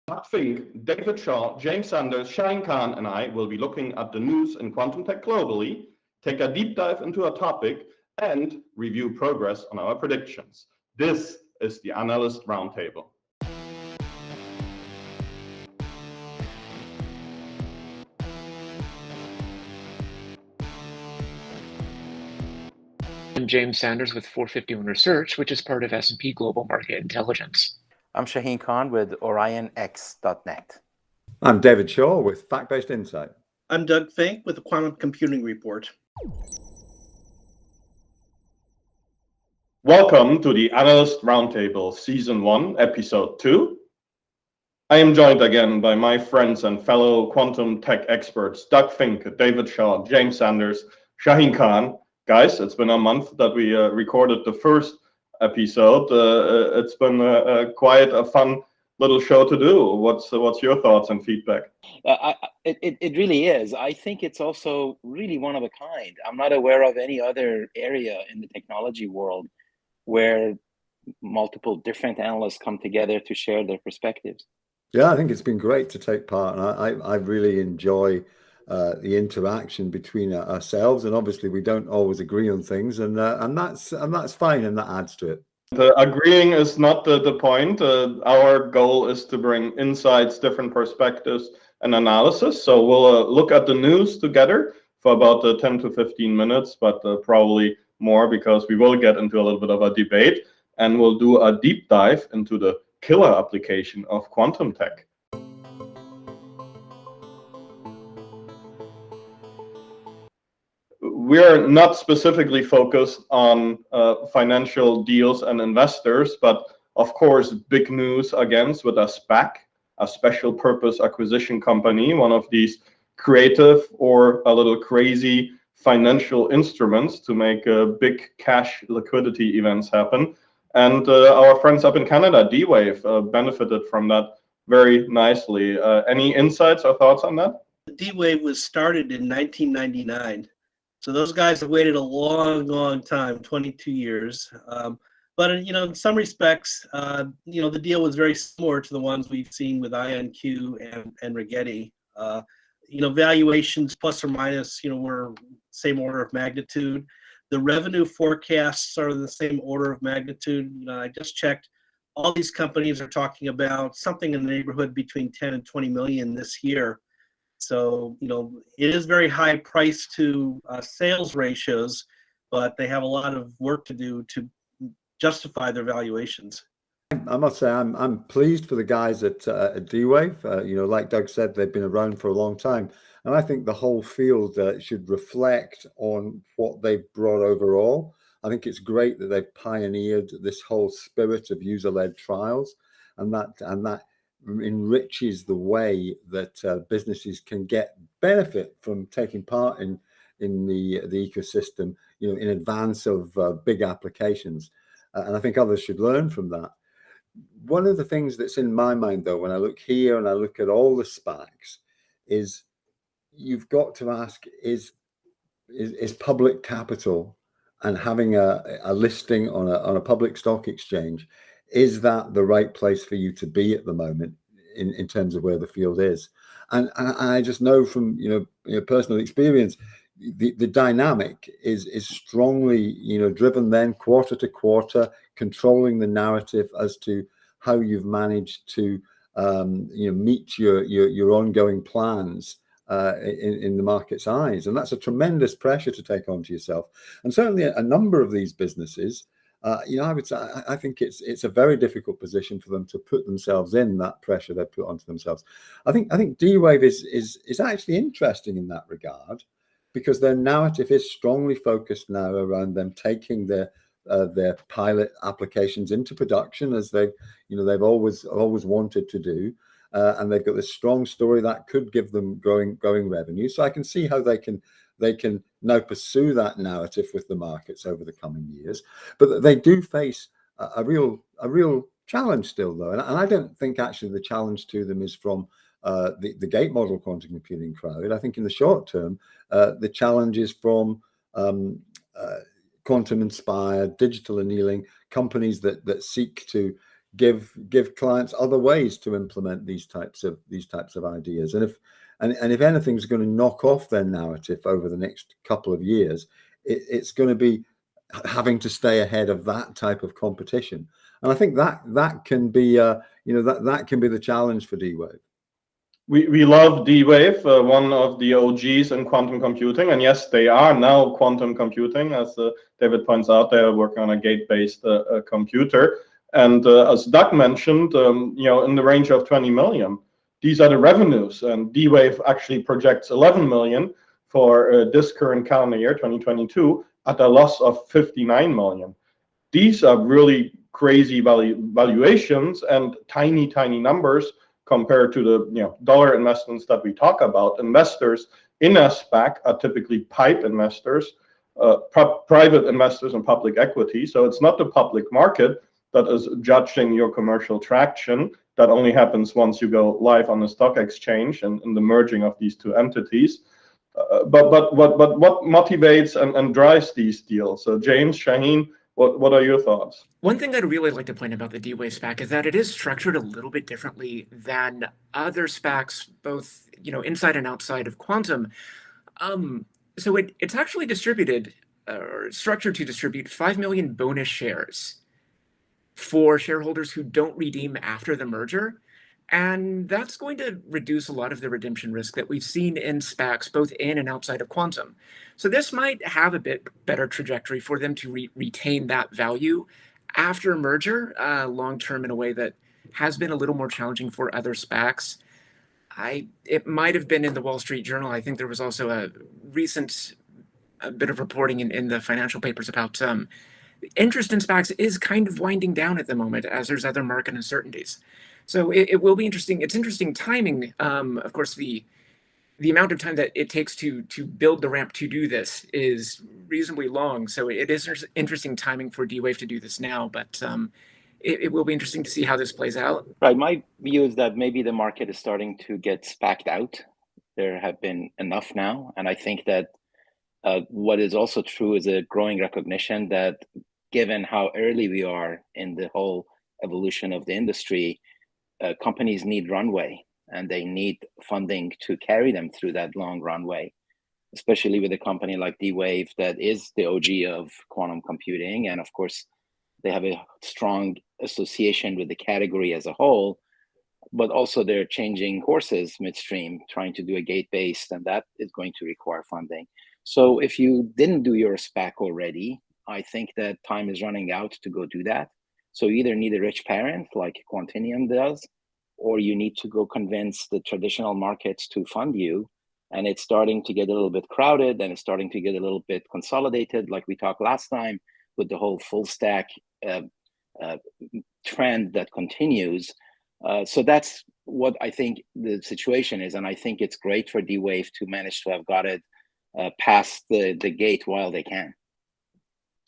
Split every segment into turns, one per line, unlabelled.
Doug Fink, David Shaw, James Sanders, Shaheen Khan, and I will be looking at the news in quantum tech globally, take a deep dive into a topic, and review progress on our predictions. This is the Analyst Roundtable.
I'm James Sanders with 451 Research, which is part of S&P Global Market Intelligence.
I'm Shaheen Khan with OrionX.net.
I'm David Shaw with Fact-Based Insight.
I'm Doug Fink with the Quantum Computing Report.
Welcome to the Analyst Roundtable Season 1, Episode 2. I am joined again by my friends and fellow quantum tech experts, Doug Fink, David Shaw, James Sanders, Shaheen Khan. Guys, it's been a month that we recorded the first episode. It's been quite a fun little show to do. What's your thoughts and feedback?
It really is. I think it's also really one of a kind. I'm not aware of any other area in the technology world where multiple different analysts come together to share their perspectives.
Yeah, I think it's been great to take part, and I really enjoy the interaction between ourselves. And obviously, we don't always agree on things, and that's fine, and that adds to it.
Agreeing is not the point. Our goal is to bring insights, different perspectives, and analysis. So we'll look at the news together for about 10 to 15 minutes, but probably more, because we will get into a little bit of a debate, and we'll do a deep dive into the killer application of quantum tech. We're not specifically focused on financial deals and investors, but of course, big news again with a SPAC, a special purpose acquisition company, one of these creative or a little crazy financial instruments to make big cash liquidity events happen. And our friends up in Canada, D-Wave, benefited from that very nicely. Any insights or thoughts on that?
D-Wave was started in 1999. So those guys have waited a long time, 22 years. But in some respects, the deal was very similar to the ones we've seen with IonQ and Rigetti. Valuations plus or minus, were same order of magnitude. The revenue forecasts are the same order of magnitude. I just checked. All these companies are talking about something in the neighborhood between 10 and 20 million this year. So, it is very high price to sales ratios, but they have a lot of work to do to justify their valuations.
I must say I'm pleased for the guys at D-Wave. Like Doug said, they've been around for a long time. And I think the whole field should reflect on what they've brought overall. I think it's great that they've pioneered this whole spirit of user-led trials, and that enriches the way that businesses can get benefit from taking part in the ecosystem, in advance of big applications. And I think others should learn from that. One of the things that's in my mind, though, when I look here and I look at all the SPACs, is you've got to ask, is public capital and having a listing on a public stock exchange, is that the right place for you to be at the moment in terms of where the field is? And I just know from personal experience, the dynamic is strongly driven then quarter to quarter, controlling the narrative as to how you've managed to meet your ongoing plans in the market's eyes. And that's a tremendous pressure to take onto yourself. And certainly a number of these businesses, I would say, I think it's a very difficult position for them to put themselves in, that pressure they put onto themselves. I think D-Wave is actually interesting in that regard, because their narrative is strongly focused now around them taking their pilot applications into production, as they've always wanted to do, and they've got this strong story that could give them growing revenue. So I can see how they can now pursue that narrative with the markets over the coming years. But they do face a real challenge still, though, and I don't think actually the challenge to them is from the gate model quantum computing crowd. I think in the short term, the challenge is from quantum inspired digital annealing companies that seek to give clients other ways to implement these types of ideas. And if anything's going to knock off their narrative over the next couple of years, it's going to be having to stay ahead of that type of competition. And I think that can be that can be the challenge for D-Wave.
We love D-Wave, one of the OGs in quantum computing, and yes, they are now quantum computing. As David points out, they are working on a gate-based computer, and as Doug mentioned, in the range of 20 million. These are the revenues, and D-Wave actually projects 11 million for this current calendar year, 2022, at a loss of 59 million. These are really crazy valuations and tiny numbers compared to the dollar investments that we talk about. Investors in a SPAC are typically PIPE investors, private investors in public equity. So it's not the public market that is judging your commercial traction. That only happens once you go live on the stock exchange and in the merging of these two entities. But what motivates and drives these deals? So James, Shaheen, what are your thoughts?
One thing I'd really like to point about the D-Wave SPAC is that it is structured a little bit differently than other SPACs, both inside and outside of quantum. So it's actually distributed or structured to distribute 5 million bonus shares for shareholders who don't redeem after the merger. And that's going to reduce a lot of the redemption risk that we've seen in SPACs, both in and outside of quantum. So this might have a bit better trajectory for them to retain that value after merger, long-term, in a way that has been a little more challenging for other SPACs. It might have been in the Wall Street Journal. I think there was also a recent bit of reporting in the financial papers about interest in SPACs is kind of winding down at the moment as there's other market uncertainties. So it will be interesting. It's interesting timing. Of course, the amount of time that it takes to build the ramp to do this is reasonably long. So it is interesting timing for D-Wave to do this now, but it will be interesting to see how this plays out.
Right. My view is that maybe the market is starting to get SPAC'd out. There have been enough now. And I think that what is also true is a growing recognition that given how early we are in the whole evolution of the industry, companies need runway and they need funding to carry them through that long runway, especially with a company like D-Wave that is the OG of quantum computing. And of course, they have a strong association with the category as a whole, but also they're changing courses midstream, trying to do a gate-based, and that is going to require funding. So if you didn't do your SPAC already, I think that time is running out to go do that. So you either need a rich parent like Quantinuum does, or you need to go convince the traditional markets to fund you. And it's starting to get a little bit crowded and it's starting to get a little bit consolidated, like we talked last time, with the whole full stack trend that continues. So that's what I think the situation is. And I think it's great for D-Wave to manage to have got it past the gate while they can.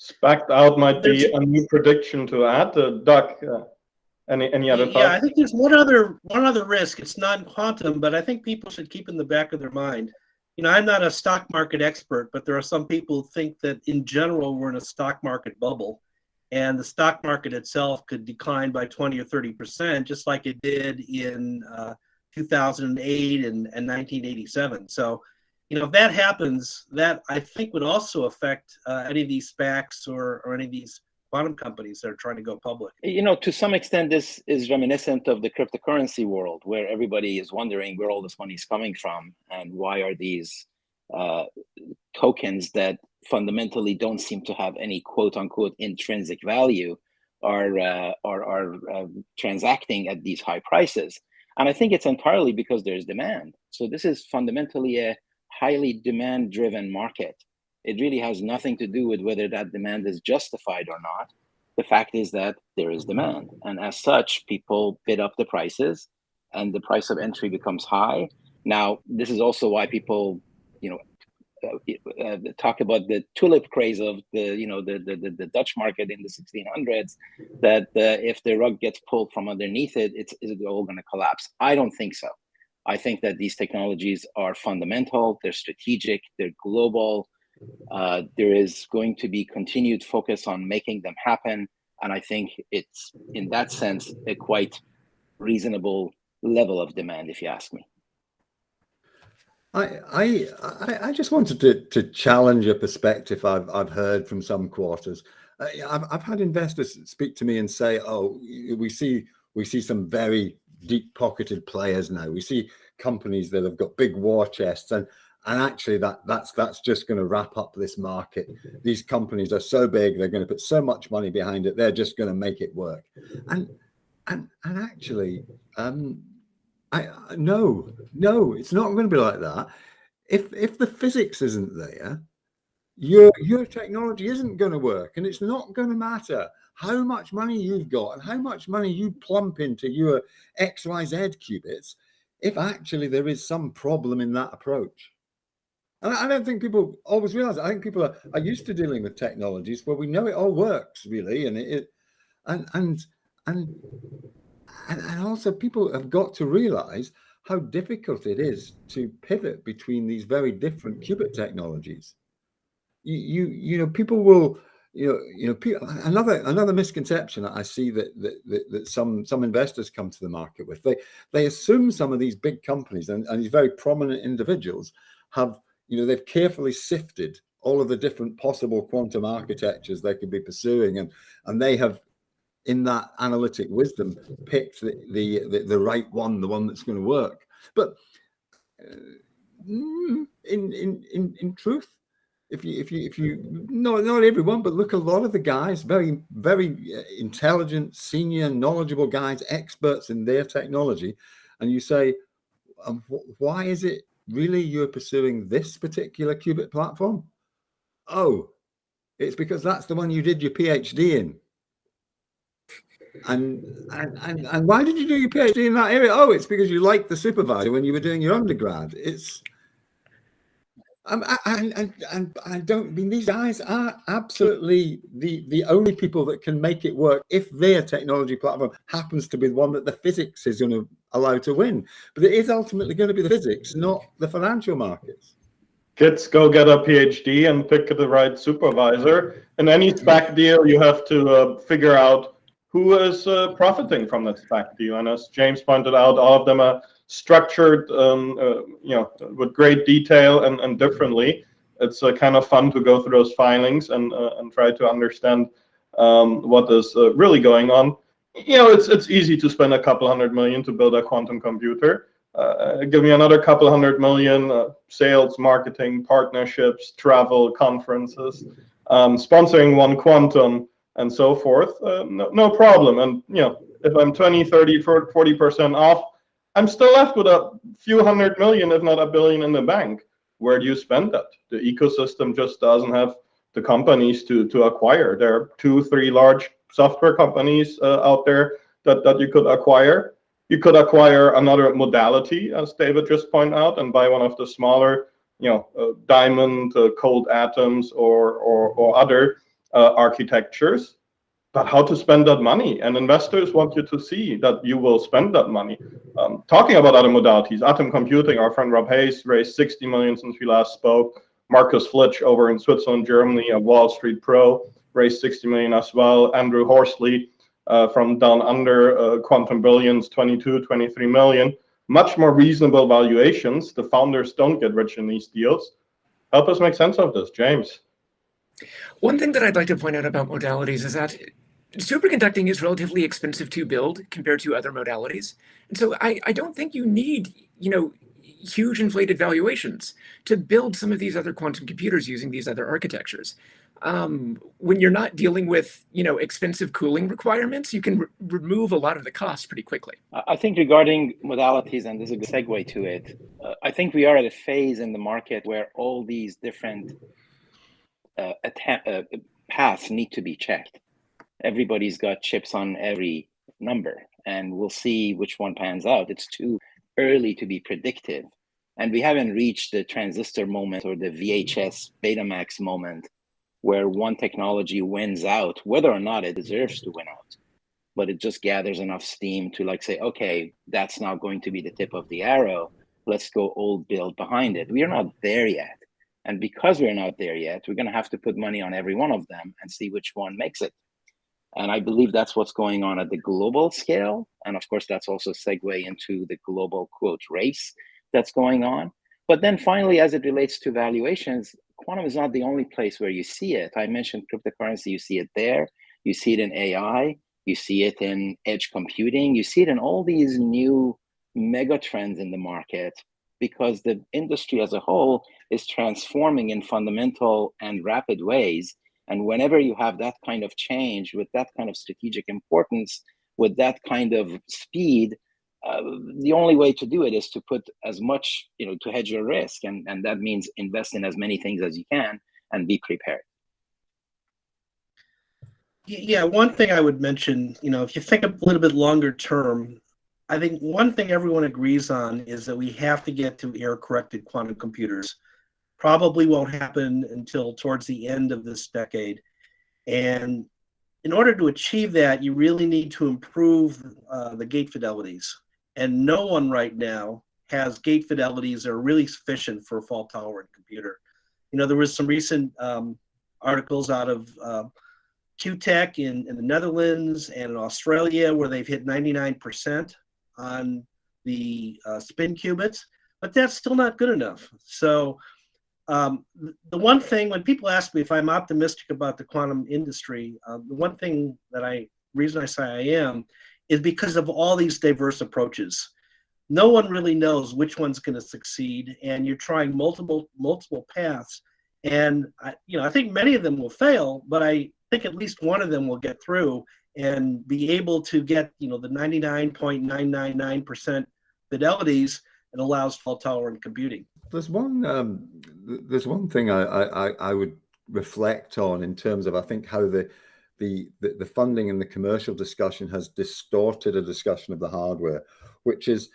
SPAC'd out might be a new prediction to add. Doug, any other thoughts?
Yeah, I think there's one other risk. It's not quantum, but I think people should keep in the back of their mind. I'm not a stock market expert, but there are some people who think that in general we're in a stock market bubble, and the stock market itself could decline by 20 or 30%, just like it did in 2008 and 1987. So, if that happens, that I think would also affect any of these SPACs or any of these quantum companies that are trying to go public.
To some extent, this is reminiscent of the cryptocurrency world, where everybody is wondering where all this money is coming from and why are these tokens that fundamentally don't seem to have any quote unquote intrinsic value are transacting at these high prices. And I think it's entirely because there's demand. So this is fundamentally a highly demand driven market. It really has nothing to do with whether that demand is justified or not. The fact is that there is demand. And as such, people bid up the prices and the price of entry becomes high. Now, this is also why people, talk about the tulip craze of the Dutch market in the 1600s, that if the rug gets pulled from underneath it, is it all going to collapse? I don't think so. I think that these technologies are fundamental, they're strategic, they're global. There is going to be continued focus on making them happen. And I think it's, in that sense, a quite reasonable level of demand, if you ask me.
I just wanted to challenge a perspective I've heard from some quarters. I've had investors speak to me and say, "Oh, we see some very deep-pocketed players now. We see companies that have got big war chests, and actually that's just going to wrap up this market. These companies are so big, they're going to put so much money behind it, they're just going to make it work." And actually, no, it's not going to be like that. If the physics isn't there, your technology isn't going to work, and it's not going to matter how much money you've got and how much money you plump into your XYZ qubits if actually there is some problem in that approach. And I don't think people always realize it. I think people are used to dealing with technologies where we know it all works really, and also people have got to realize how difficult it is to pivot between these very different qubit technologies. You know, people will, another misconception that I see that some investors come to the market with, they assume some of these big companies and these very prominent individuals have, they've carefully sifted all of the different possible quantum architectures they could be pursuing, and they have, in that analytic wisdom, picked the right one, the one that's going to work. But in truth, if you not everyone, but look, a lot of the guys, very intelligent, senior, knowledgeable guys, experts in their technology, and you say, why is it really you're pursuing this particular qubit platform? Oh, it's because that's the one you did your PhD in. And why did you do your PhD in that area? Oh, it's because you liked the supervisor when you were doing your undergrad. It's I don't mean, these guys are absolutely the only people that can make it work if their technology platform happens to be the one that the physics is going to allow to win. But it is ultimately going to be the physics, not the financial markets.
Kids, go get a PhD and pick the right supervisor. In any SPAC deal, you have to figure out who is profiting from that SPAC deal. And as James pointed out, all of them are structured, with great detail and differently. It's kind of fun to go through those filings and try to understand what is really going on. It's easy to spend a couple $100 million to build a quantum computer. Give me another couple $100 million, sales, marketing, partnerships, travel, conferences, sponsoring one quantum, and so forth. No problem. And if I'm 20, 30, 40% off, I'm still left with a few $100 million, if not $1 billion in the bank. Where do you spend that? The ecosystem just doesn't have the companies to acquire. There are 2-3 large software companies out there that you could acquire. You could acquire another modality, as David just pointed out, and buy one of the smaller, diamond, cold atoms, or other architectures. But how to spend that money? And investors want you to see that you will spend that money. Talking about other modalities, atom computing, our friend Rob Hayes raised $60 million since we last spoke. Marcus Flitch over in Switzerland, Germany, a Wall Street pro, raised $60 million as well. Andrew Horsley from Down Under, Quantum Billions, 22, 23 million. Much more reasonable valuations. The founders don't get rich in these deals. Help us make sense of this, James.
One thing that I'd like to point out about modalities is that superconducting is relatively expensive to build compared to other modalities. And so I don't think you need, huge inflated valuations to build some of these other quantum computers using these other architectures. When you're not dealing with, expensive cooling requirements, you can remove a lot of the costs pretty quickly.
I think regarding modalities, and this is a good segue to it, I think we are at a phase in the market where all these different paths need to be checked. Everybody's got chips on every number, and we'll see which one pans out. It's too early to be predictive, and we haven't reached the transistor moment or the VHS Betamax moment where one technology wins out, whether or not it deserves to win out, but it just gathers enough steam to say, okay, that's now going to be the tip of the arrow. Let's go old build behind it. We are not there yet. And because we're not there yet, we're going to have to put money on every one of them and see which one makes it. And I believe that's what's going on at the global scale. And of course, that's also a segue into the global quote race that's going on. But then finally, as it relates to valuations, quantum is not the only place where you see it. I mentioned cryptocurrency, you see it there. You see it in AI, you see it in edge computing, you see it in all these new mega trends in the market, because the industry as a whole is transforming in fundamental and rapid ways. And whenever you have that kind of change with that kind of strategic importance, with that kind of speed, the only way to do it is to put as much, to hedge your risk. And that means invest in as many things as you can and be prepared.
Yeah, one thing I would mention, if you think a little bit longer term, I think one thing everyone agrees on is that we have to get to error-corrected quantum computers. Probably won't happen until towards the end of this decade. And in order to achieve that, you really need to improve the gate fidelities. And no one right now has gate fidelities that are really sufficient for a fault-tolerant computer. There was some recent articles out of QTech in the Netherlands and in Australia where they've hit 99% on the spin qubits, but that's still not good enough. So the one thing, when people ask me if I'm optimistic about the quantum industry, the one thing reason I say I am, is because of all these diverse approaches. No one really knows which one's going to succeed, and you're trying multiple paths. And I think many of them will fail, but I think at least one of them will get through and be able to get the 99.999% fidelities that allows fault-tolerant computing.
There's one thing I would reflect on in terms of, I think, how the funding and the commercial discussion has distorted a discussion of the hardware, which is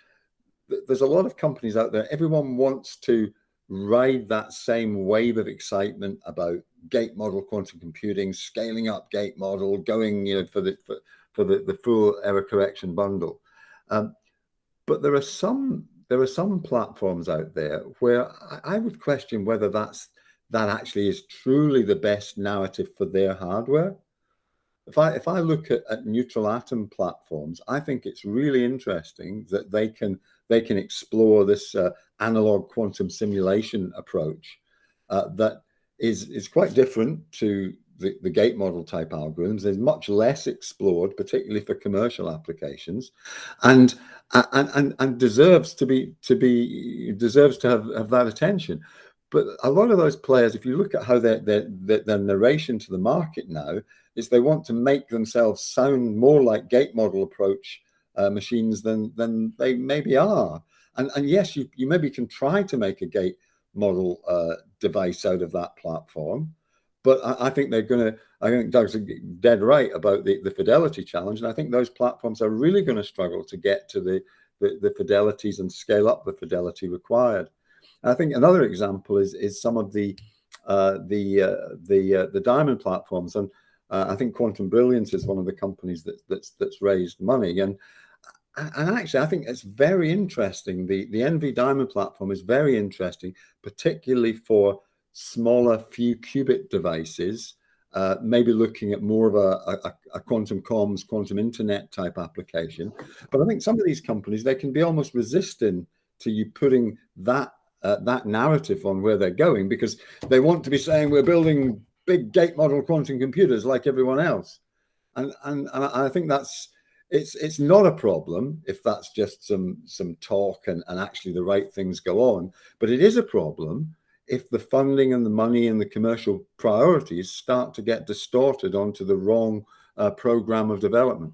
there's a lot of companies out there. Everyone wants to ride that same wave of excitement about gate model quantum computing, scaling up gate model, going for the full error correction bundle. But there are some platforms out there where I would question whether that actually is truly the best narrative for their hardware. If I look at neutral atom platforms, I think it's really interesting that they can explore this analog quantum simulation approach that is quite different to the gate model type algorithms. There's much less explored, particularly for commercial applications, and deserves to have that attention. But a lot of those players, if you look at how their narration to the market now, is they want to make themselves sound more like gate model approach machines than they maybe are. And yes, you maybe can try to make a gate model device out of that platform, but I think I think Doug's dead right about the fidelity challenge, and I think those platforms are really going to struggle to get to the fidelities and scale up the fidelity required. And I think another example is some of the diamond platforms, and I think Quantum Brilliance is one of the companies that's raised money, and actually I think it's very interesting. The NV Diamond platform is very interesting, particularly for smaller few qubit devices, maybe looking at more of a quantum comms, quantum internet type application. But I think some of these companies, they can be almost resistant to you putting that narrative on where they're going, because they want to be saying we're building big gate model quantum computers like everyone else. And I think it's not a problem if that's just some talk and actually the right things go on, but it is a problem if the funding and the money and the commercial priorities start to get distorted onto the wrong program of development.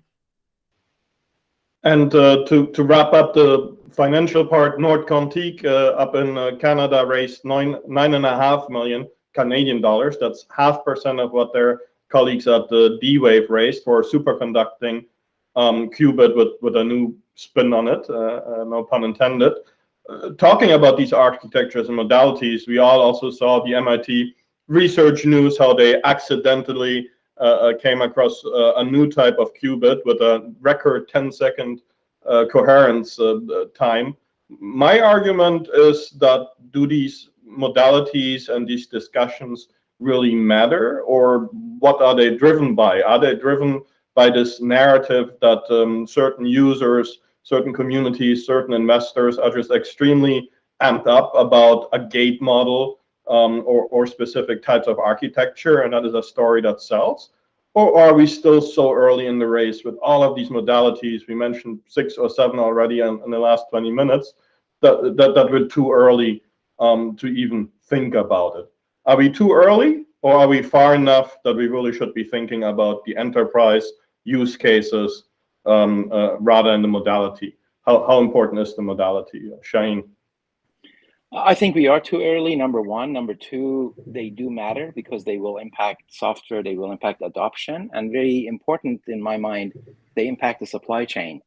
And to wrap up the financial part, Nord Quantique up in Canada raised $9.5 million Canadian dollars. That's 0.5% of what their colleagues at the D-Wave raised for superconducting qubit with a new spin on it, no pun intended. Talking about these architectures and modalities, we all also saw the MIT research news, how they accidentally came across a new type of qubit with a record 10-second coherence time. My argument is that do these modalities and these discussions really matter, or what are they driven by? Are they driven by this narrative that certain users, certain communities, certain investors are just extremely amped up about a gate model or specific types of architecture, and that is a story that sells? Or are we still so early in the race with all of these modalities? We mentioned 6 or 7 already in the last 20 minutes, that we're too early to even think about it. Are we too early, or are we far enough that we really should be thinking about the enterprise use cases rather than the modality? How important is the modality, Shaheen?
I think we are too early, number one. Number two, they do matter because they will impact software, they will impact adoption, and very important in my mind, they impact the supply chain.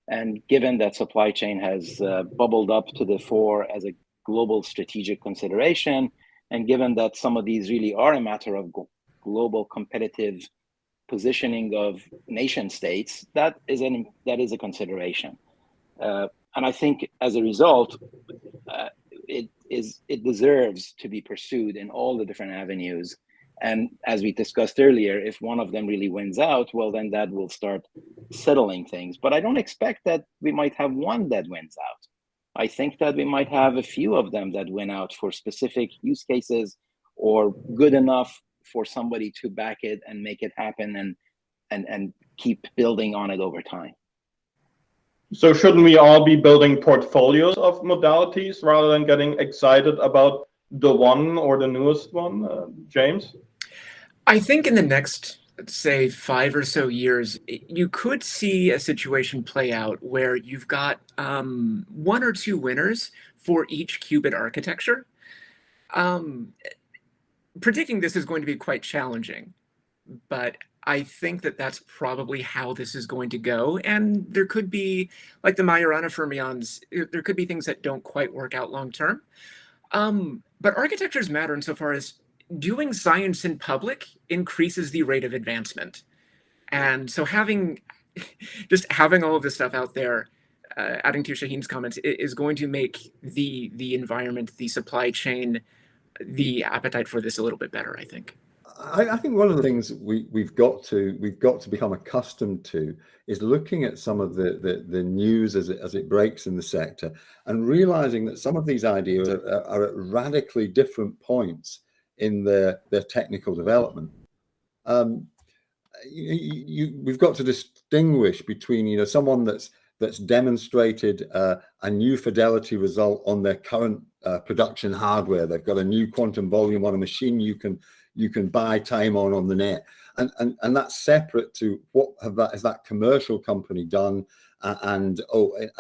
And given that supply chain has bubbled up to the fore as a global strategic consideration, and given that some of these really are a matter of global competitive positioning of nation states, that is a consideration. And I think as a result, it deserves to be pursued in all the different avenues. And as we discussed earlier, if one of them really wins out, well, then that will start settling things. But I don't expect that we might have one that wins out. I think that we might have a few of them that win out for specific use cases, or good enough for somebody to back it and make it happen and keep building on it over time.
So shouldn't we all be building portfolios of modalities rather than getting excited about the one or the newest one, James?
I think in the next, say, 5 or so years, you could see a situation play out where you've got 1 or 2 winners for each qubit architecture. Predicting this is going to be quite challenging, but I think that that's probably how this is going to go. And there could be, like the Majorana fermions, there could be things that don't quite work out long term. But architectures matter insofar as doing science in public increases the rate of advancement. And so just having all of this stuff out there, adding to Shaheen's comments, is going to make the environment, the supply chain, the appetite for this a little bit better, I think.
I think one of the things we've got to become accustomed to is looking at some of the news as it breaks in the sector, and realizing that some of these ideas are at radically different points in their technical development. We've got to distinguish between someone that's demonstrated a new fidelity result on their current production hardware. They've got a new quantum volume on a machine you can buy time on the net, and that's separate to what has that commercial company done, and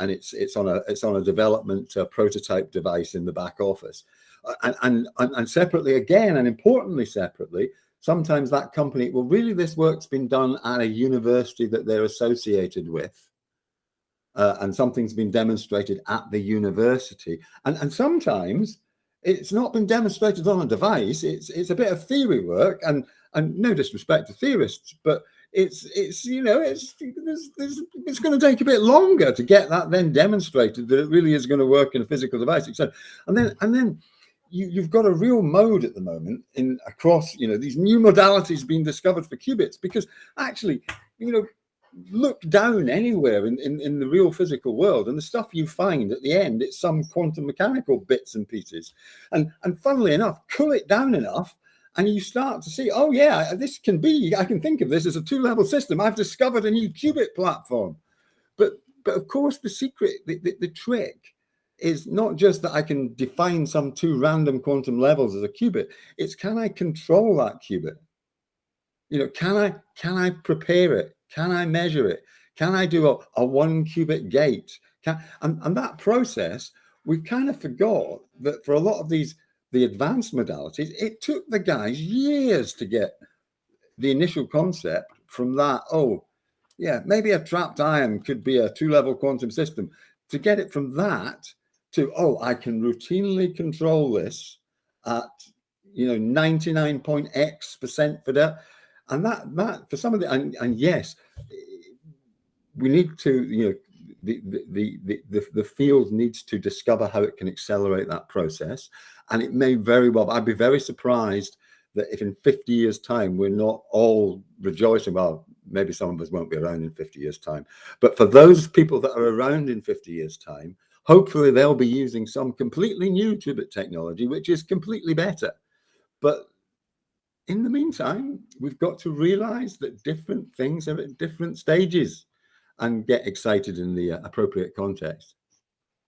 it's on a development prototype device in the back office, and separately again, and importantly separately, sometimes that company, well, really this work's been done at a university that they're associated with, and something's been demonstrated at the university, and sometimes it's not been demonstrated on a device. It's a bit of theory work, and no disrespect to theorists, but it's going to take a bit longer to get that then demonstrated that it really is going to work in a physical device, etc. And then you've got a real mode at the moment across these new modalities being discovered for qubits, because actually look down anywhere in the real physical world, and the stuff you find at the end, it's some quantum mechanical bits and pieces, and funnily enough, cool it down enough and you start to see, oh yeah, I can think of this as a 2-level system. I've discovered a new qubit platform. But of course the secret, the trick is not just that I can define some 2 random quantum levels as a qubit, it's can I control that qubit? Can I prepare it? Can I measure it? Can I do a 1 qubit gate? And that process, we kind of forgot that for a lot of the advanced modalities, it took the guys years to get the initial concept from that, oh, yeah, maybe a trapped ion could be a 2-level quantum system, to get it from that to, oh, I can routinely control this at 99.x% fidelity. And that for some of the, and yes, we need to, the field needs to discover how it can accelerate that process. And it may very well, I'd be very surprised that if in 50 years' time we're not all rejoicing, well, maybe some of us won't be around in 50 years' time, but for those people that are around in 50 years' time, hopefully they'll be using some completely new qubit technology, which is completely better. But in the meantime, we've got to realize that different things are at different stages and get excited in the appropriate context.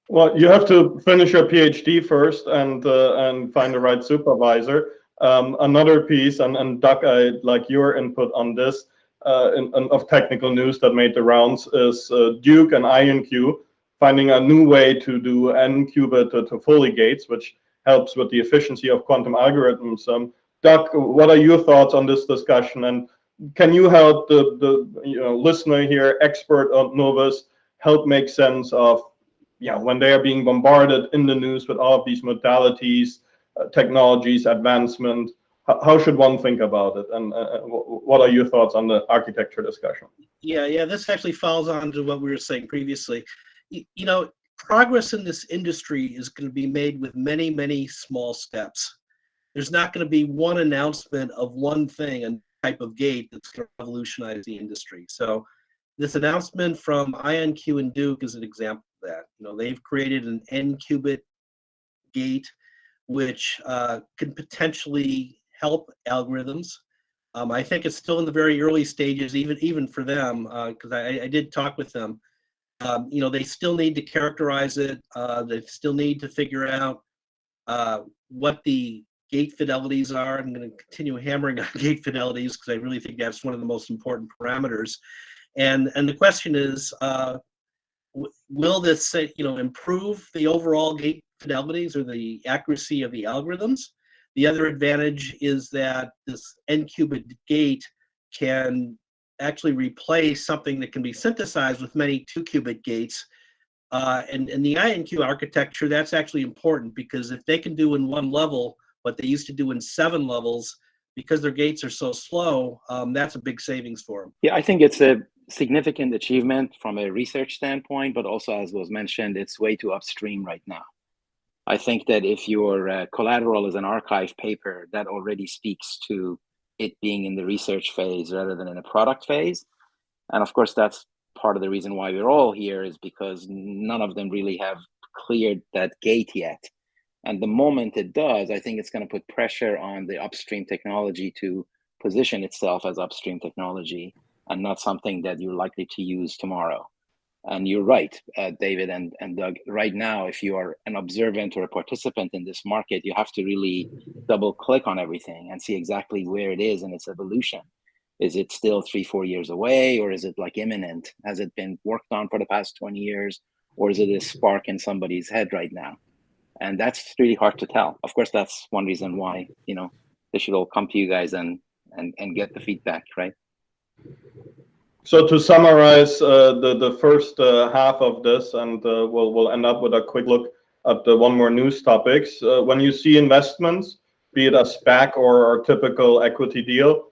Well, you have to finish your PhD first and find the right supervisor. Another piece, and Doug, I'd like your input on this, of technical news that made the rounds is Duke and IonQ finding a new way to do n-qubit to fully gates, which helps with the efficiency of quantum algorithms. Doug, what are your thoughts on this discussion? And can you help the listener here, expert on Novus, help make sense of when they are being bombarded in the news with all of these modalities, technologies, advancement? How should one think about it? And what are your thoughts on the architecture discussion?
Yeah, this actually falls on to what we were saying previously. Progress in this industry is going to be made with many, many small steps. There's not going to be one announcement of one thing, a type of gate that's going to revolutionize the industry. So this announcement from IonQ and Duke is an example of that. They've created an n-qubit gate, which can potentially help algorithms. I think it's still in the very early stages, even for them, because I did talk with them. They still need to characterize it. They still need to figure out what the gate fidelities are. I'm going to continue hammering on gate fidelities because I really think that's one of the most important parameters. And the question is, will this improve the overall gate fidelities or the accuracy of the algorithms? The other advantage is that this n-qubit gate can actually replace something that can be synthesized with many 2-qubit gates. And in the IonQ architecture, that's actually important because if they can do in one level what they used to do in 7 levels, because their gates are so slow, that's a big savings for them.
Yeah, I think it's a significant achievement from a research standpoint, but also, as was mentioned, it's way too upstream right now. I think that if your collateral is an archive paper, that already speaks to it being in the research phase rather than in a product phase. And of course, that's part of the reason why we're all here, is because none of them really have cleared that gate yet. And the moment it does, I think it's going to put pressure on the upstream technology to position itself as upstream technology and not something that you're likely to use tomorrow. And you're right, David and Doug, right now, if you are an observant or a participant in this market, you have to really double click on everything and see exactly where it is in its evolution. Is it still 3-4 years away, or is it like imminent? Has it been worked on for the past 20 years, or is it a spark in somebody's head right now? And that's really hard to tell. Of course, that's one reason why, they should all come to you guys and get the feedback, right?
So to summarize the first half of this, and we'll end up with a quick look at the one more news topics. When you see investments, be it a SPAC or a typical equity deal,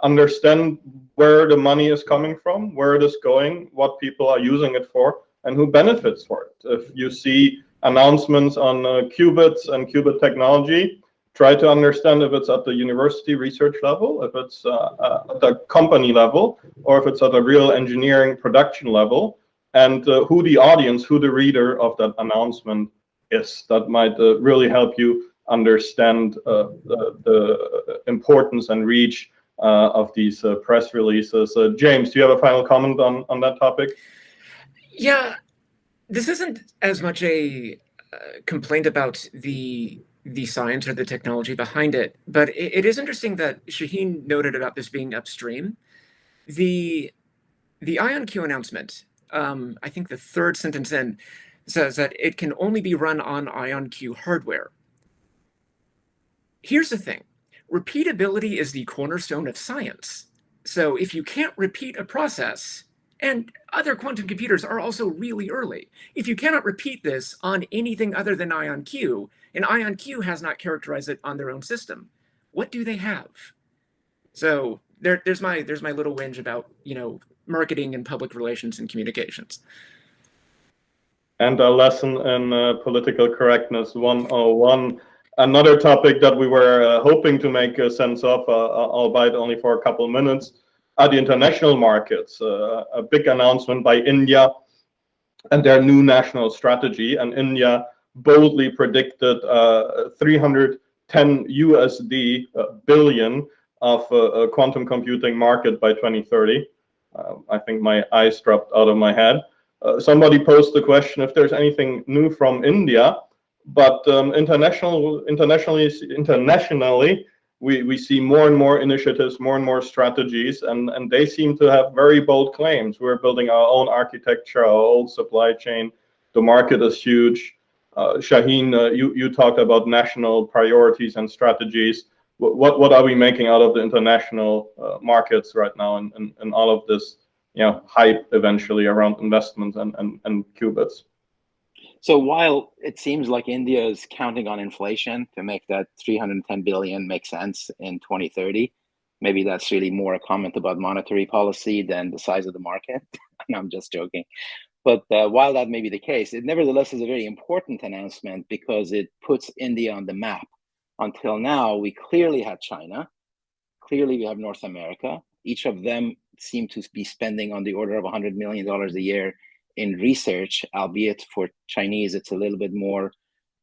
understand where the money is coming from, where it is going, what people are using it for, and who benefits for it. If you see announcements on qubits and qubit technology, try to understand if it's at the university research level, if it's at the company level, or if it's at a real engineering production level, and who the audience, who the reader of that announcement is. That might really help you understand the importance and reach of these press releases. James, do you have a final comment on that topic?
Yeah, this isn't as much a complaint about the science or the technology behind it, but it is interesting that Shaheen noted about this being upstream. The IonQ announcement, I think the third sentence in, says that it can only be run on IonQ hardware. Here's the thing. Repeatability is the cornerstone of science. So if you can't repeat a process, and other quantum computers are also really early, if you cannot repeat this on anything other than IonQ, and IonQ has not characterized it on their own system, what do they have? So there's my little whinge about marketing and public relations and communications. And
a lesson in political correctness 101. Another topic that we were hoping to make a sense of, albeit only for a couple of minutes, are the international markets. A big announcement by India and their new national strategy. And India boldly predicted 310 USD billion of a quantum computing market by 2030. I think my eyes dropped out of my head. Somebody posed the question if there's anything new from India, but internationally, we see more and more initiatives, more and more strategies, and they seem to have very bold claims. We're building our own architecture, our own supply chain. The market is huge. Shaheen, you talked about national priorities and strategies. What are we making out of the international markets right now, and all of this, hype eventually around investments and qubits?
So while it seems like India is counting on inflation to make that 310 billion make sense in 2030, maybe that's really more a comment about monetary policy than the size of the market. And I'm just joking. But while that may be the case, it nevertheless is a very important announcement because it puts India on the map. Until now, we clearly had China. Clearly, we have North America. Each of them seem to be spending on the order of $100 million a year in research, albeit for Chinese, it's a little bit more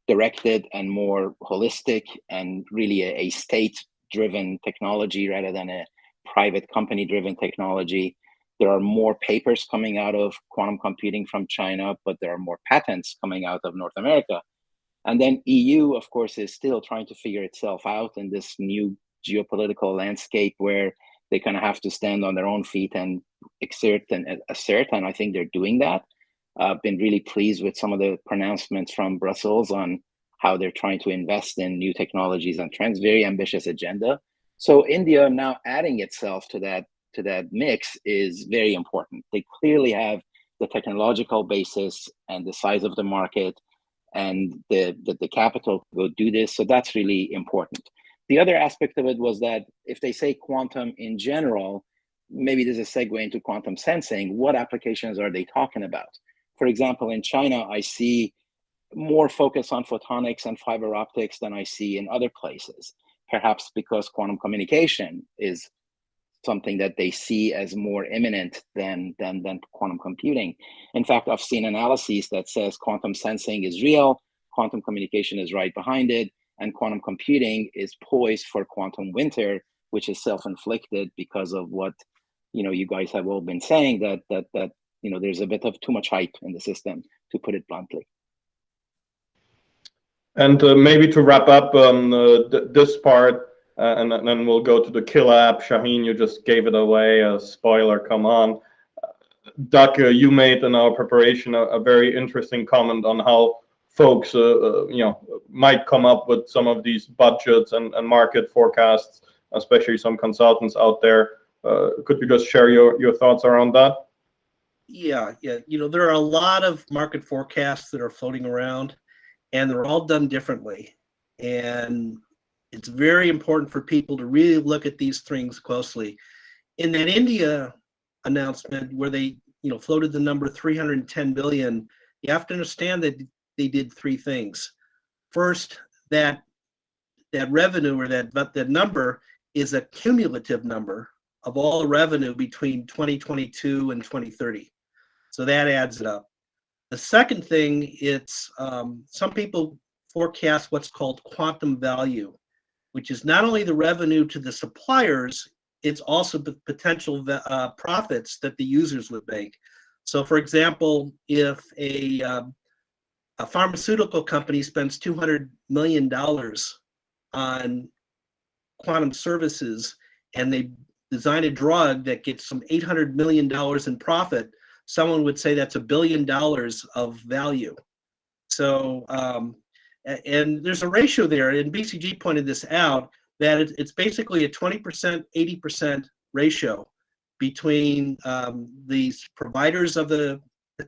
directed and more holistic and really a state-driven technology rather than a private company-driven technology. There are more papers coming out of quantum computing from China, but there are more patents coming out of North America. And then EU, of course, is still trying to figure itself out in this new geopolitical landscape where they kind of have to stand on their own feet and exert and assert, and I think they're doing that. I've been really pleased with some of the pronouncements from Brussels on how they're trying to invest in new technologies and trends. Very ambitious agenda. So India now adding itself to that mix is very important. They clearly have the technological basis and the size of the market and the capital to go do this. So that's really important. The other aspect of it was that if they say quantum in general, maybe there's a segue into quantum sensing. What applications are they talking about? For example, in China, I see more focus on photonics and fiber optics than I see in other places, perhaps because quantum communication is something that they see as more imminent than quantum computing. In fact, I've seen analyses that says quantum sensing is real, quantum communication is right behind it, and quantum computing is poised for quantum winter, which is self-inflicted because of what you guys have all been saying, that there's a bit of too much hype in the system, to put it bluntly.
And maybe to wrap up this part, and then we'll go to the killer app. Shaheen, you just gave it away. A spoiler, come on. Doug, you made in our preparation a very interesting comment on how folks, might come up with some of these budgets and market forecasts, especially some consultants out there. Could you just share your thoughts around that?
Yeah. There are a lot of market forecasts that are floating around, and they're all done differently. And it's very important for people to really look at these things closely. In that India announcement where they, floated the number 310 billion, you have to understand that they did three things. First, that revenue or that number is a cumulative number of all the revenue between 2022 and 2030. So that adds it up. The second thing, it's some people forecast what's called quantum value, which is not only the revenue to the suppliers, it's also the potential profits that the users would make. So for example, if a pharmaceutical company spends $200 million on quantum services and they design a drug that gets some $800 million in profit, someone would say that's $1 billion of value. So, and there's a ratio there, and BCG pointed this out, that it's basically a 20%, 80% ratio between these providers of the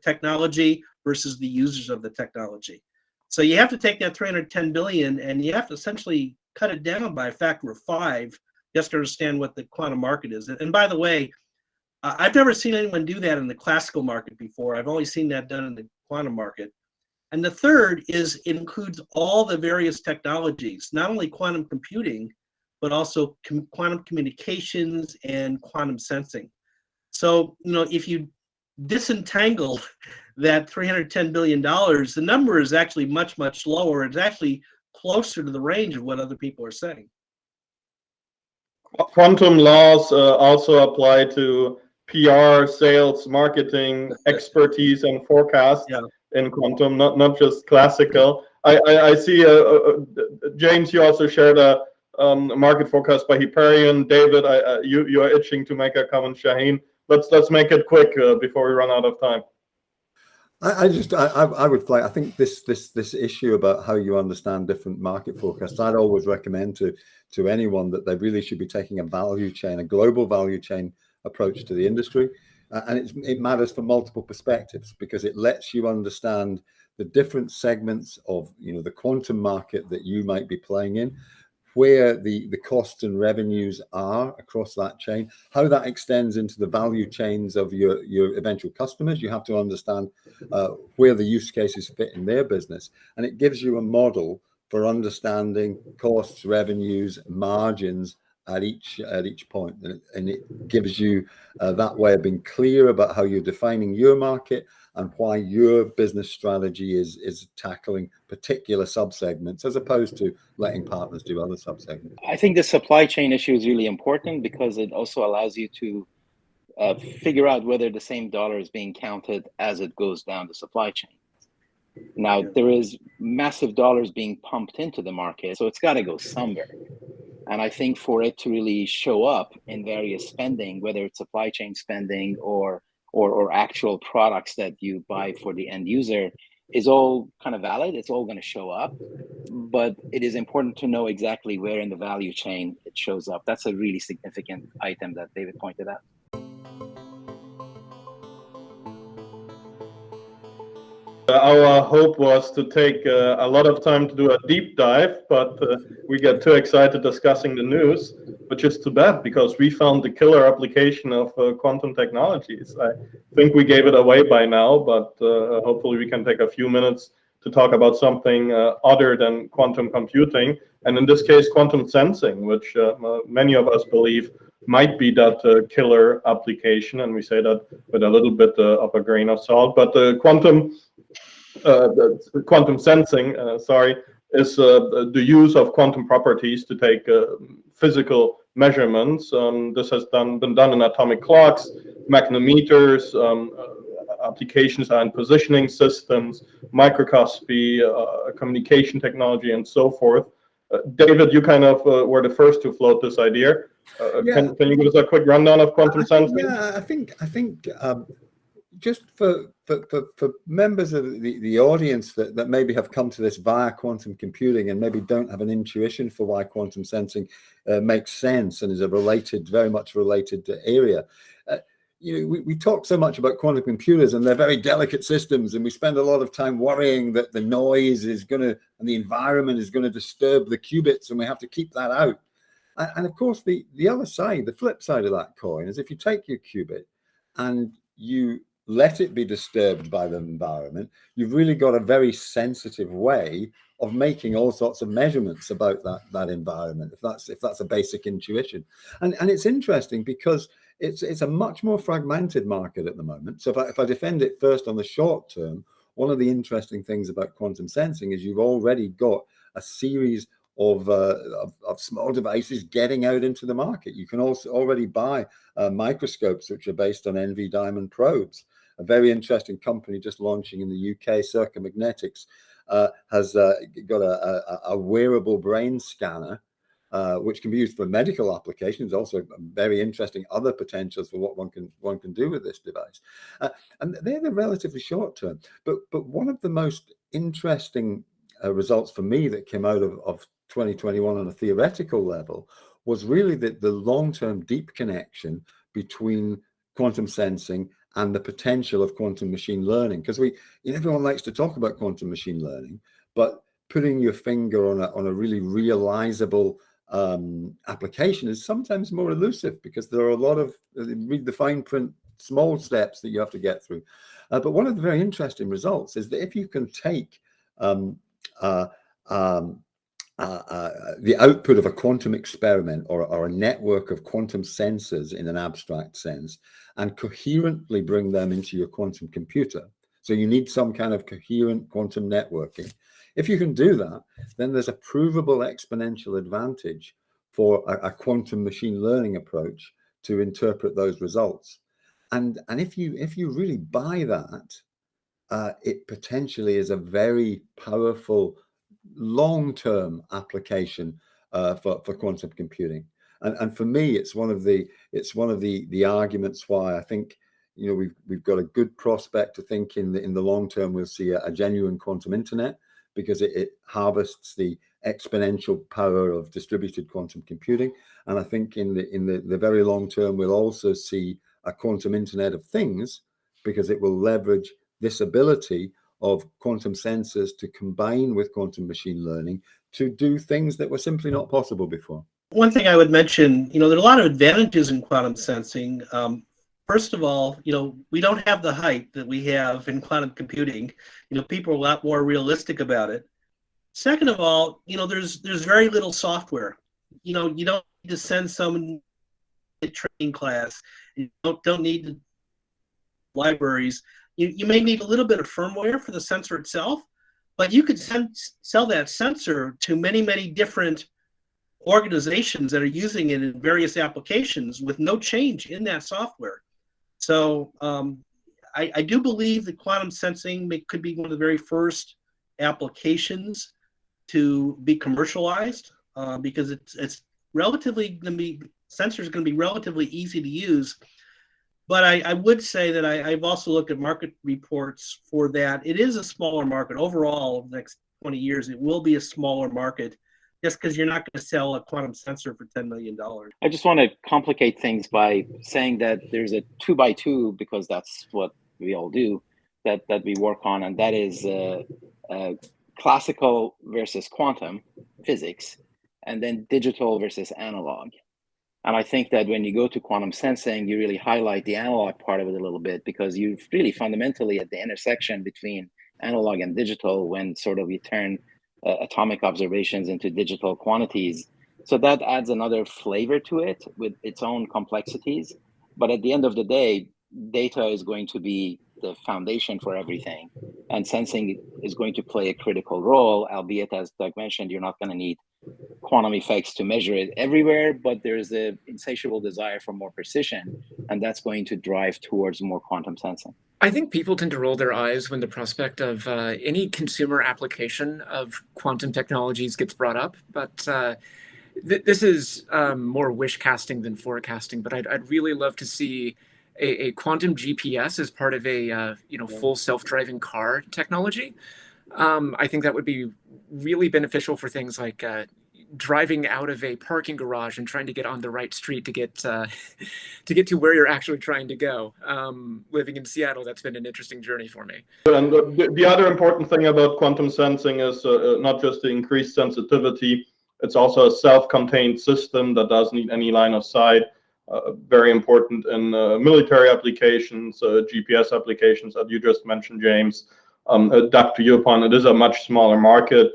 technology versus the users of the technology. So you have to take that 310 billion and you have to essentially cut it down by a factor of 5 just to understand what the quantum market is. And by the way, I've never seen anyone do that in the classical market before. I've only seen that done in the quantum market. And the third includes all the various technologies, not only quantum computing, but also quantum communications and quantum sensing. So, if you disentangle that $310 billion, the number is actually much, much lower. It's actually closer to the range of what other people are saying.
Quantum laws also apply to PR, sales, marketing, expertise, and forecast in quantum, not just classical. I see, James, you also shared a market forecast by Hyperion. David, you are itching to make a comment. Shaheen, let's make it quick before we run out of time.
I would flag. I think this issue about how you understand different market forecasts, I'd always recommend to anyone that they really should be taking a value chain, a global value chain approach to the industry, and it matters from multiple perspectives because it lets you understand the different segments of the quantum market that you might be playing in, where the costs and revenues are across that chain, how that extends into the value chains of your eventual customers. You have to understand where the use cases fit in their business, and it gives you a model for understanding costs, revenues, margins at each point, and it gives you that way of being clear about how you're defining your market and why your business strategy is tackling particular subsegments as opposed to letting partners do other subsegments.
I think the supply chain issue is really important because it also allows you to figure out whether the same dollar is being counted as it goes down the supply chain. Now, there is massive dollars being pumped into the market, so it's got to go somewhere. And I think for it to really show up in various spending, whether it's supply chain spending or actual products that you buy for the end user, is all kind of valid. It's all going to show up, but it is important to know exactly where in the value chain it shows up. That's a really significant item that David pointed out.
Our hope was to take a lot of time to do a deep dive, but we get too excited discussing the news, which is too bad because we found the killer application of quantum technologies. I think we gave it away by now, but hopefully we can take a few minutes to talk about something other than quantum computing, and in this case, quantum sensing, which many of us believe might be that killer application, and we say that with a little bit of a grain of salt. But quantum sensing, is the use of quantum properties to take physical measurements. This has been done in atomic clocks, magnetometers, applications are in positioning systems, microscopy, communication technology, and so forth. David, you kind of were the first to float this idea. Can you give us a quick rundown of quantum sensing?
Yeah, I think just for members of the audience that maybe have come to this via quantum computing and maybe don't have an intuition for why quantum sensing makes sense and is very much related area. We talk so much about quantum computers and they're very delicate systems, and we spend a lot of time worrying that the noise is and the environment is going to disturb the qubits, and we have to keep that out. And of course, the other side, the flip side of that coin, is if you take your qubit and you let it be disturbed by the environment, you've really got a very sensitive way of making all sorts of measurements about that environment, if that's a basic intuition. And it's interesting because it's a much more fragmented market at the moment. So if I defend it first on the short term, one of the interesting things about quantum sensing is you've already got a series of small devices getting out into the market. You can also already buy microscopes which are based on NV diamond probes. A very interesting company just launching in the UK, Circa Magnetics, has got a wearable brain scanner which can be used for medical applications. Also very interesting other potentials for what one can do with this device. And they're the relatively short term. But one of the most interesting results for me that came out of 2021 on a theoretical level was really the long-term deep connection between quantum sensing and the potential of quantum machine learning. Because everyone likes to talk about quantum machine learning, but putting your finger on a really realizable application is sometimes more elusive because there are a lot of, read the fine print, small steps that you have to get through. But one of the very interesting results is that if you can take the output of a quantum experiment or a network of quantum sensors in an abstract sense and coherently bring them into your quantum computer. So you need some kind of coherent quantum networking. If you can do that, then there's a provable exponential advantage for a quantum machine learning approach to interpret those results. And if you really buy that, it potentially is a very powerful long-term application for quantum computing. And for me, it's one of the arguments why I think, you know, we've got a good prospect to think in the long term we'll see a genuine quantum internet, because it harvests the exponential power of distributed quantum computing. And I think in the very long term we'll also see a quantum internet of things, because it will leverage this ability of quantum sensors to combine with quantum machine learning to do things that were simply not possible before.
One thing I would mention, you know, there are a lot of advantages in quantum sensing. First of all, you know, we don't have the hype that we have in quantum computing. You know, people are a lot more realistic about it. Second of all, you know, there's very little software. You know, you don't need to send someone to training class. You don't need libraries. You may need a little bit of firmware for the sensor itself, but you could sell that sensor to many, many different organizations that are using it in various applications with no change in that software. So I do believe that quantum sensing could be one of the very first applications to be commercialized, because it's relatively going to be, sensors are going to be relatively easy to use. But I would say that I've also looked at market reports for that. It is a smaller market overall. Over the next 20 years, it will be a smaller market, just because you're not going to sell a quantum sensor for $10 million.
I just want to complicate things by saying that there's a 2x2, because that's what we all do, that we work on, and that is classical versus quantum physics, and then digital versus analog. And I think that when you go to quantum sensing, you really highlight the analog part of it a little bit, because you're really fundamentally at the intersection between analog and digital when sort of you turn atomic observations into digital quantities. So that adds another flavor to it with its own complexities. But at the end of the day, data is going to be the foundation for everything. And sensing is going to play a critical role, albeit, as Doug mentioned, you're not going to need quantum effects to measure it everywhere, but there's an insatiable desire for more precision, and that's going to drive towards more quantum sensing.
I think people tend to roll their eyes when the prospect of any consumer application of quantum technologies gets brought up, but this is more wish casting than forecasting. But I'd really love to see a quantum GPS as part of a full self-driving car technology. I think that would be really beneficial for things like driving out of a parking garage and trying to get on the right street to get to where you're actually trying to go. Living in Seattle, that's been an interesting journey for me.
And the other important thing about quantum sensing is not just the increased sensitivity, it's also a self-contained system that doesn't need any line of sight. Very important in military applications, GPS applications that you just mentioned, James. Doug, to your point, it is a much smaller market.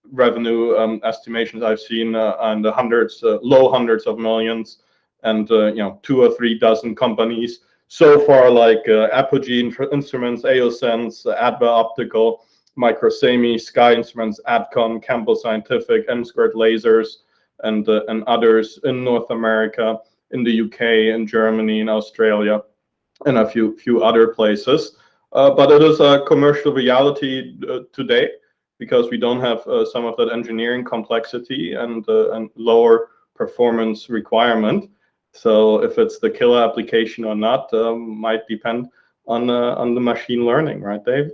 Revenue estimations I've seen and low hundreds of millions, and 2 or 3 dozen companies so far, like Apogee Instruments, AOSense, Adva Optical, Microsemi, Sky Instruments, Adcon, Campbell Scientific, M-Squared Lasers, and others in North America, in the UK, in Germany, in Australia, and a few other places. But it is a commercial reality today, because we don't have some of that engineering complexity and lower performance requirement. So if it's the killer application or not might depend on the machine learning, right, Dave?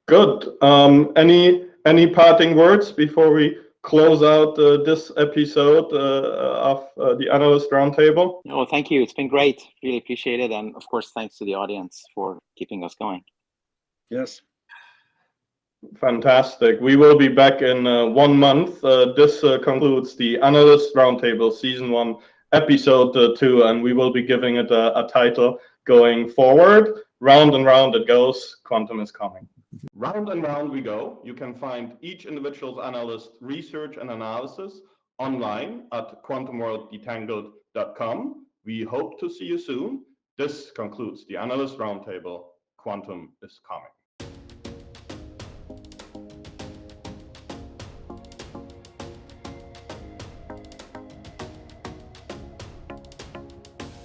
Good. Any parting words before we close out this episode of the Analyst Roundtable?
No, thank you. It's been great. Really appreciate it. And of course, thanks to the audience for keeping us going.
Yes.
Fantastic. We will be back in 1 month. This concludes the Analyst Roundtable Season 1, Episode 2, and we will be giving it a title going forward. round and round it goes. Quantum is coming. Round and round we go. You can find each individual analyst's research and analysis online at quantumworlddetangled.com. We hope to see you soon. This concludes the Analyst Roundtable. Quantum is coming.